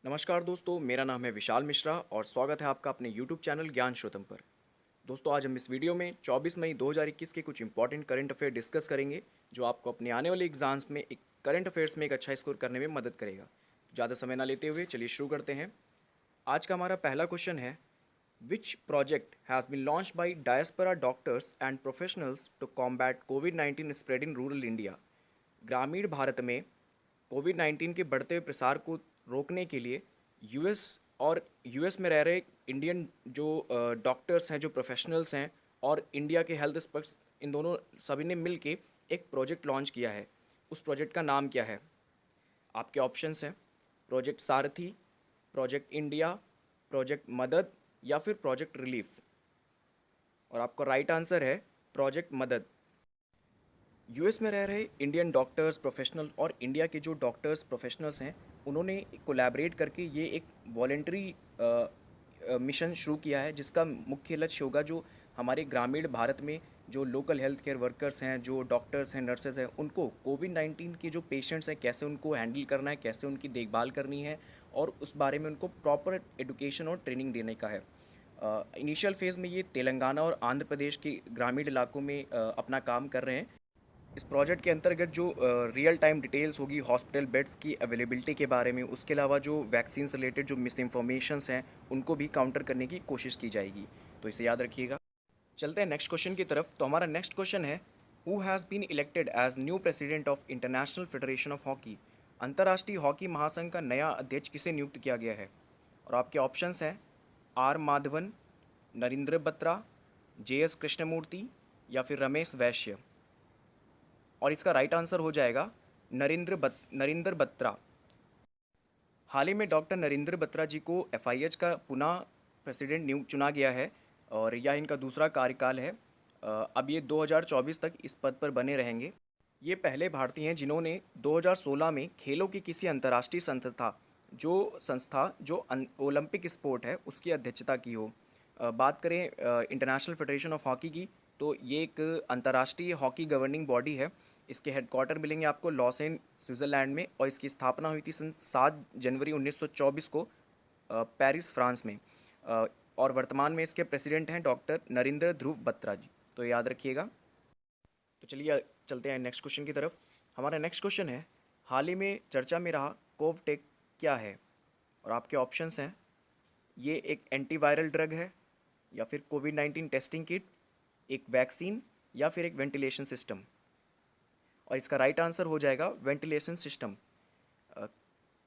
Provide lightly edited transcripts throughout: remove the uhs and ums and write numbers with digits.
नमस्कार दोस्तों, मेरा नाम है विशाल मिश्रा और स्वागत है आपका अपने YouTube चैनल ज्ञान श्रोतम पर। दोस्तों, आज हम इस वीडियो में 24 मई 2021 के कुछ इंपॉर्टेंट करंट अफेयर डिस्कस करेंगे जो आपको अपने आने वाले एग्जाम्स में एक करंट अफेयर्स में एक अच्छा स्कोर करने में मदद करेगा। ज़्यादा समय ना लेते हुए चलिए शुरू करते हैं। आज का हमारा पहला क्वेश्चन है, which project has been launch by diaspora doctors and professionals to combat कोविड-19 स्प्रेड इन रूरल इंडिया। ग्रामीण भारत में कोविड-19 के बढ़ते हुए प्रसार को रोकने के लिए यूएस और यूएस में रह रहे इंडियन जो डॉक्टर्स हैं, जो प्रोफेशनल्स हैं, और इंडिया के हेल्थ एक्सपर्ट्स, इन दोनों सभी ने मिल के एक प्रोजेक्ट लॉन्च किया है। उस प्रोजेक्ट का नाम क्या है? आपके ऑप्शंस हैं प्रोजेक्ट सारथी, प्रोजेक्ट इंडिया, प्रोजेक्ट मदद या फिर प्रोजेक्ट रिलीफ। और आपका राइट आंसर है प्रोजेक्ट मदद। यूएस में रह रहे इंडियन डॉक्टर्स प्रोफेशनल और इंडिया के जो डॉक्टर्स प्रोफेशनल्स हैं, उन्होंने कोलैबोरेट करके ये एक वॉलेंट्री मिशन शुरू किया है, जिसका मुख्य लक्ष्य होगा जो हमारे ग्रामीण भारत में जो लोकल हेल्थ केयर वर्कर्स हैं, जो डॉक्टर्स हैं, नर्सेज हैं, उनको कोविड-19 के जो पेशेंट्स हैं कैसे उनको हैंडल करना है, कैसे उनकी देखभाल करनी है, और उस बारे में उनको प्रॉपर एडुकेशन और ट्रेनिंग देने का है। इनिशियल फेज़ में ये तेलंगाना और आंध्र प्रदेश के ग्रामीण इलाकों में अपना काम कर रहे हैं। इस प्रोजेक्ट के अंतर्गत जो रियल टाइम डिटेल्स होगी हॉस्पिटल बेड्स की अवेलेबिलिटी के बारे में, उसके अलावा जो वैक्सीन से रिलेटेड जो मिस इन्फॉर्मेशंस हैं उनको भी काउंटर करने की कोशिश की जाएगी। तो इसे याद रखिएगा। चलते हैं नेक्स्ट क्वेश्चन की तरफ। तो हमारा नेक्स्ट क्वेश्चन है, who has been elected as new president of international federation of hockey. अंतर्राष्ट्रीय हॉकी महासंघ का नया अध्यक्ष किसे नियुक्त किया गया है? और आपके ऑप्शंस हैं आर माधवन, नरेंद्र बत्रा, JS कृष्णमूर्ति या फिर रमेश वैश्य। और इसका राइट आंसर हो जाएगा नरेंद्र बत्रा। हाल ही में डॉक्टर नरेंद्र बत्रा जी को FIH का पुनः प्रेसिडेंट नियुक्त चुना गया है और यह इनका दूसरा कार्यकाल है। अब ये 2024 तक इस पद पर बने रहेंगे। ये पहले भारतीय हैं जिन्होंने 2016 में खेलों की किसी अंतर्राष्ट्रीय संस्था जो ओलंपिक स्पोर्ट है उसकी अध्यक्षता की हो। बात करें इंटरनेशनल फेडरेशन ऑफ हॉकी की, तो ये एक अंतर्राष्ट्रीय हॉकी गवर्निंग बॉडी है। इसके हेडक्वार्टर मिलेंगे आपको लॉसेन स्विट्ज़रलैंड में, और इसकी स्थापना हुई थी सन 7 जनवरी 1924 को पेरिस फ्रांस में। और वर्तमान में इसके प्रेसिडेंट हैं डॉक्टर नरेंद्र ध्रुव बत्रा जी। तो याद रखिएगा। तो चलिए चलते हैं नेक्स्ट क्वेश्चन की तरफ। हमारा नेक्स्ट क्वेश्चन है, हाल ही में चर्चा में रहा कोवटेक क्या है? और आपके ऑप्शंस हैं, ये एक एंटीवायरल ड्रग है, या फिर कोविड-19 टेस्टिंग किट, एक वैक्सीन, या फिर एक वेंटिलेशन सिस्टम। और इसका राइट आंसर हो जाएगा वेंटिलेशन सिस्टम।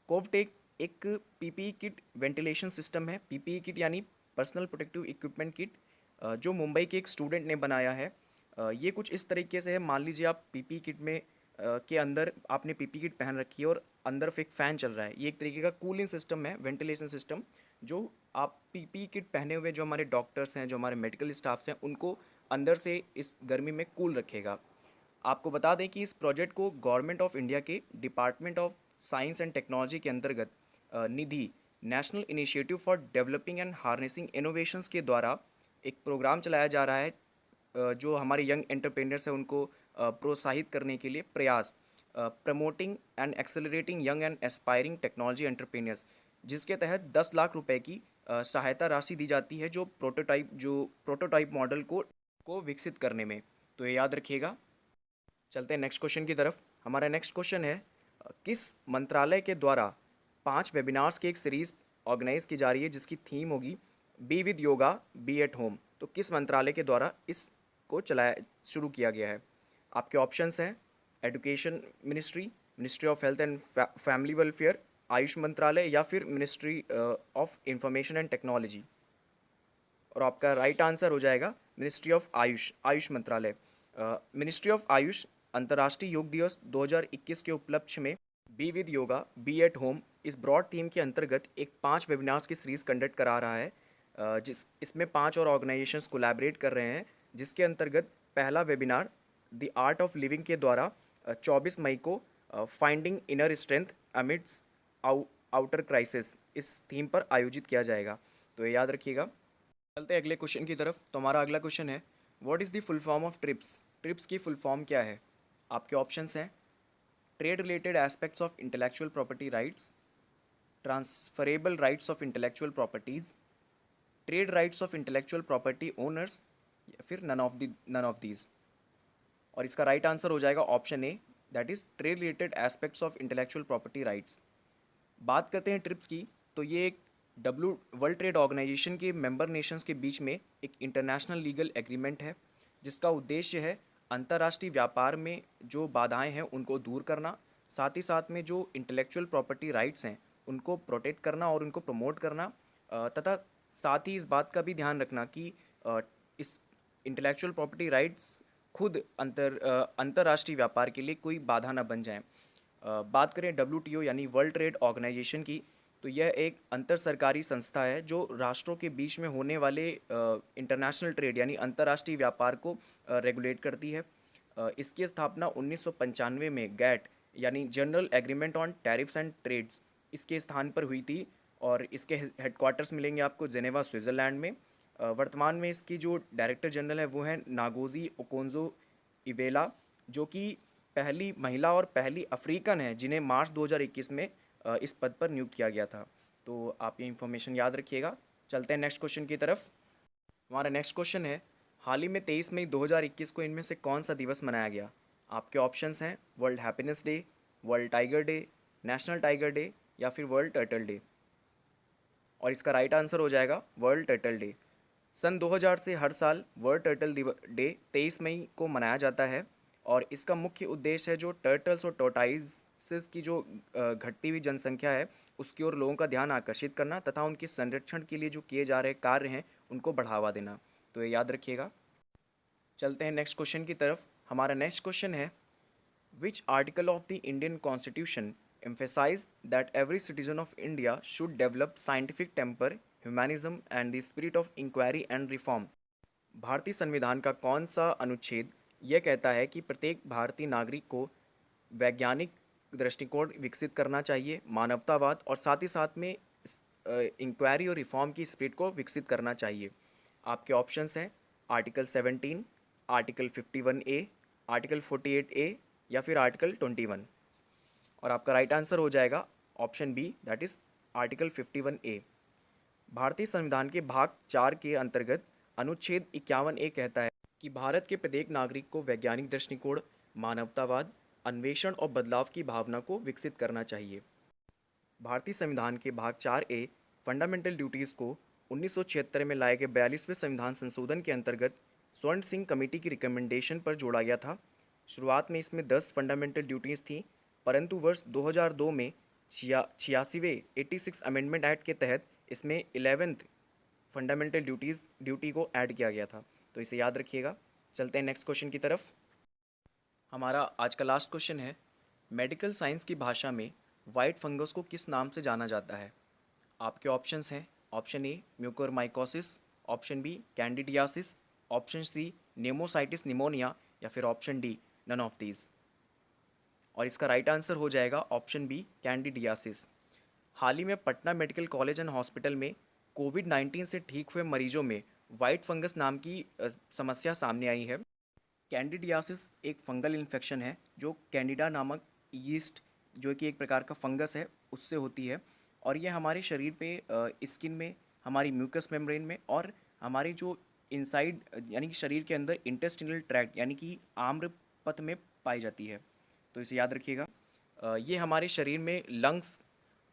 कोवटेक एक PPE किट वेंटिलेशन सिस्टम है। PPE किट यानी पर्सनल प्रोटेक्टिव इक्विपमेंट किट, जो मुंबई के एक स्टूडेंट ने बनाया है। ये कुछ इस तरीके से है, मान लीजिए आप PPE किट में के अंदर आपने PPE किट पहन रखी है और अंदर एक फ़ैन चल रहा है। ये एक तरीके का कूलिंग सिस्टम है, वेंटिलेशन सिस्टम, जो आप PPE किट पहने हुए जो हमारे डॉक्टर्स हैं, जो हमारे मेडिकल स्टाफ्स हैं, उनको अंदर से इस गर्मी में कूल रखेगा। आपको बता दें कि इस प्रोजेक्ट को गवर्नमेंट ऑफ इंडिया के department of science and technology के अंतर्गत Nidhi national initiative for developing and harnessing innovations के द्वारा एक प्रोग्राम चलाया जा रहा है, जो हमारे यंग एंटरप्रेन्योर्स हैं उनको प्रोत्साहित करने के लिए प्रयास, promoting and accelerating young and aspiring technology entrepreneurs, जिसके तहत 10 लाख रुपए की सहायता राशि दी जाती है जो प्रोटोटाइप मॉडल को विकसित करने में। तो ये याद रखिएगा। चलते हैं नेक्स्ट क्वेश्चन की तरफ। हमारा नेक्स्ट क्वेश्चन है, किस मंत्रालय के द्वारा 5 वेबिनार्स की एक सीरीज ऑर्गेनाइज की जा रही है जिसकी थीम होगी be with yoga be at home. तो किस मंत्रालय के द्वारा इसको शुरू किया गया है? आपके ऑप्शंस हैं education ministry, ministry of health and family welfare, Ayush मंत्रालय, या फिर ministry of information and technology. और आपका राइट आंसर हो जाएगा मिनिस्ट्री ऑफ आयुष मंत्रालय। मिनिस्ट्री ऑफ आयुष अंतर्राष्ट्रीय योग दिवस 2021 के उपलक्ष्य में be with yoga be at home इस ब्रॉड थीम के अंतर्गत एक 5 वेबिनार्स की सीरीज़ कंडक्ट करा रहा है, इसमें 5 और ऑर्गेनाइजेशंस कोलैबोरेट कर रहे हैं, जिसके अंतर्गत पहला webinar the art of living के द्वारा 24 मई को finding inner strength amidst outer crisis इस थीम पर आयोजित किया जाएगा। तो ये याद रखिएगा। चलते हैं अगले क्वेश्चन की तरफ। तो हमारा अगला क्वेश्चन है, what is the full form of trips? Trips की फुल फॉर्म क्या है? आपके ऑप्शंस हैं trade related aspects of intellectual property rights, transferable rights of intellectual properties, trade rights of intellectual property owners, या फिर नन ऑफ दीज। और इसका right answer हो जाएगा option A, that is trade related aspects of intellectual property rights. बात करते हैं trips की, तो ये एक वर्ल्ड ट्रेड ऑर्गेनाइजेशन के मेंबर नेशंस के बीच में एक इंटरनेशनल लीगल एग्रीमेंट है, जिसका उद्देश्य है अंतर्राष्ट्रीय व्यापार में जो बाधाएं हैं उनको दूर करना, साथ ही साथ में जो इंटेलेक्चुअल प्रॉपर्टी राइट्स हैं उनको प्रोटेक्ट करना और उनको प्रमोट करना, तथा साथ ही इस बात का भी ध्यान रखना कि इस इंटेलेक्चुअल प्रॉपर्टी राइट्स खुद अंतर्राष्ट्रीय व्यापार के लिए कोई बाधा न बन जाएं। बात करें WTO यानी वर्ल्ड ट्रेड ऑर्गेनाइजेशन की, तो यह एक अंतर सरकारी संस्था है जो राष्ट्रों के बीच में होने वाले इंटरनेशनल ट्रेड यानी अंतर्राष्ट्रीय व्यापार को रेगुलेट करती है। इसकी स्थापना 1995 में गैट यानी general agreement on tariffs and trades इसके स्थान पर हुई थी, और इसके हेडक्वार्टर्स मिलेंगे आपको जेनेवा स्विट्ज़रलैंड में। वर्तमान में इसकी जो डायरेक्टर जनरल है वो है नागोजी ओकोंजो इवेला, जो कि पहली महिला और पहली अफ्रीकन है जिन्हें मार्च 2021 में इस पद पर नियुक्त किया गया था। तो आप ये इन्फॉर्मेशन याद रखिएगा। चलते हैं नेक्स्ट क्वेश्चन की तरफ। हमारा नेक्स्ट क्वेश्चन है, हाल ही में 23 मई 2021 को इनमें से कौन सा दिवस मनाया गया? आपके ऑप्शंस हैं world happiness day, world tiger day, national tiger day, या फिर वर्ल्ड टर्टल डे। और इसका राइट आंसर हो जाएगा वर्ल्ड टर्टल डे। सन 2000 से हर साल वर्ल्ड टर्टल डे 23 मई को मनाया जाता है, और इसका मुख्य उद्देश्य है जो टर्टल्स और टोर्टाइजेस की जो घटती हुई जनसंख्या है उसकी ओर लोगों का ध्यान आकर्षित करना, तथा उनके संरक्षण के लिए जो किए जा रहे कार्य हैं उनको बढ़ावा देना। तो ये याद रखिएगा। चलते हैं नेक्स्ट क्वेश्चन की तरफ। हमारा नेक्स्ट क्वेश्चन है, which article of the Indian constitution emphasize that every citizen of India should develop scientific temper, humanism and the spirit of inquiry and reform। भारतीय संविधान का कौन सा अनुच्छेद यह कहता है कि प्रत्येक भारतीय नागरिक को वैज्ञानिक दृष्टिकोण विकसित करना चाहिए, मानवतावाद और साथ ही साथ में इंक्वायरी और रिफॉर्म की स्पिरिट को विकसित करना चाहिए? आपके ऑप्शंस हैं article 17, article 51A, article 48A, या फिर आर्टिकल 21। और आपका राइट आंसर हो जाएगा option B, that is article 51A। भारतीय संविधान के भाग 4 के अंतर्गत अनुच्छेद 51A कहता है कि भारत के प्रत्येक नागरिक को वैज्ञानिक दृष्टिकोण, मानवतावाद, अन्वेषण और बदलाव की भावना को विकसित करना चाहिए। भारतीय संविधान के भाग 4A फंडामेंटल ड्यूटीज़ को 1976 में लाए गए 42वें संविधान संशोधन के अंतर्गत स्वर्ण सिंह कमेटी की रिकमेंडेशन पर जोड़ा गया था। शुरुआत में इसमें 10 फंडामेंटल ड्यूटीज़ थीं, परंतु वर्ष 2002 में 86वें 86 अमेंडमेंट एक्ट के तहत इसमें 11th फंडामेंटल ड्यूटी को ऐड किया गया था। तो इसे याद रखिएगा। चलते हैं नेक्स्ट क्वेश्चन की तरफ। हमारा आज का लास्ट क्वेश्चन है, मेडिकल साइंस की भाषा में वाइट फंगस को किस नाम से जाना जाता है? आपके ऑप्शंस हैं option A mucormycosis, option B candidiasis, option C pneumocystis pneumonia, या फिर option D none of these. और इसका राइट आंसर हो जाएगा ऑप्शन बी कैंडिडियासिस। हाल ही में Patna medical college and hospital में कोविड-19 से ठीक हुए मरीजों में वाइट फंगस नाम की समस्या सामने आई है। कैंडिडियासिस एक फंगल इन्फेक्शन है जो कैंडिडा नामक यीस्ट, जो कि एक प्रकार का फंगस है, उससे होती है, और ये हमारे शरीर पे स्किन में, हमारी म्यूकस मेम्ब्रेन में और हमारी जो इनसाइड यानी कि शरीर के अंदर इंटेस्टिनल ट्रैक्ट यानी कि आम्र पथ में पाई जाती है। तो इसे याद रखिएगा। ये हमारे शरीर में लंग्स,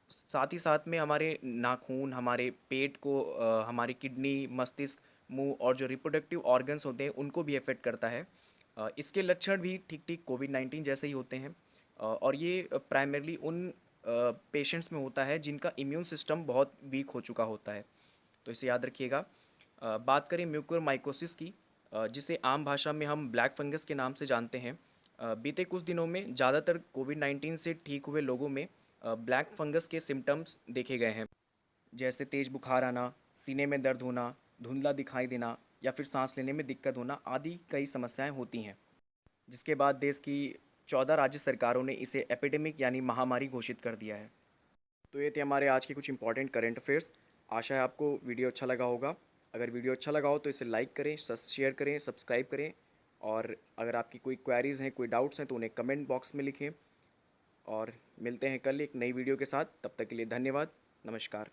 साथ ही साथ में हमारे नाखून, हमारे पेट को, हमारी किडनी, मस्तिष्क, मुंह और जो रिप्रोडक्टिव ऑर्गन्स होते हैं उनको भी अफेक्ट करता है। इसके लक्षण भी ठीक ठीक कोविड-19 जैसे ही होते हैं, और ये प्राइमरली उन पेशेंट्स में होता है जिनका इम्यून सिस्टम बहुत वीक हो चुका होता है। तो इसे याद रखिएगा। बात करें म्यूकोरमाइकोसिस की, जिसे आम भाषा में हम ब्लैक फंगस के नाम से जानते हैं। बीते कुछ दिनों में ज़्यादातर कोविड-19 से ठीक हुए लोगों में ब्लैक फंगस के सिम्टम्स देखे गए हैं, जैसे तेज़ बुखार आना, सीने में दर्द होना, धुंधला दिखाई देना या फिर सांस लेने में दिक्कत होना आदि कई समस्याएं होती हैं, जिसके बाद देश की 14 राज्य सरकारों ने इसे एपिडेमिक यानी महामारी घोषित कर दिया है। तो ये थे हमारे आज के कुछ इंपॉर्टेंट करंट अफेयर्स। आशा है आपको वीडियो अच्छा लगा होगा। अगर वीडियो अच्छा लगा हो तो इसे लाइक करें, शेयर करें, सब्सक्राइब करें, और अगर आपकी कोई क्वेरीज़ हैं, कोई डाउट्स हैं तो उन्हें कमेंट बॉक्स में लिखें। और मिलते हैं कल एक नई वीडियो के साथ। तब तक के लिए धन्यवाद। नमस्कार।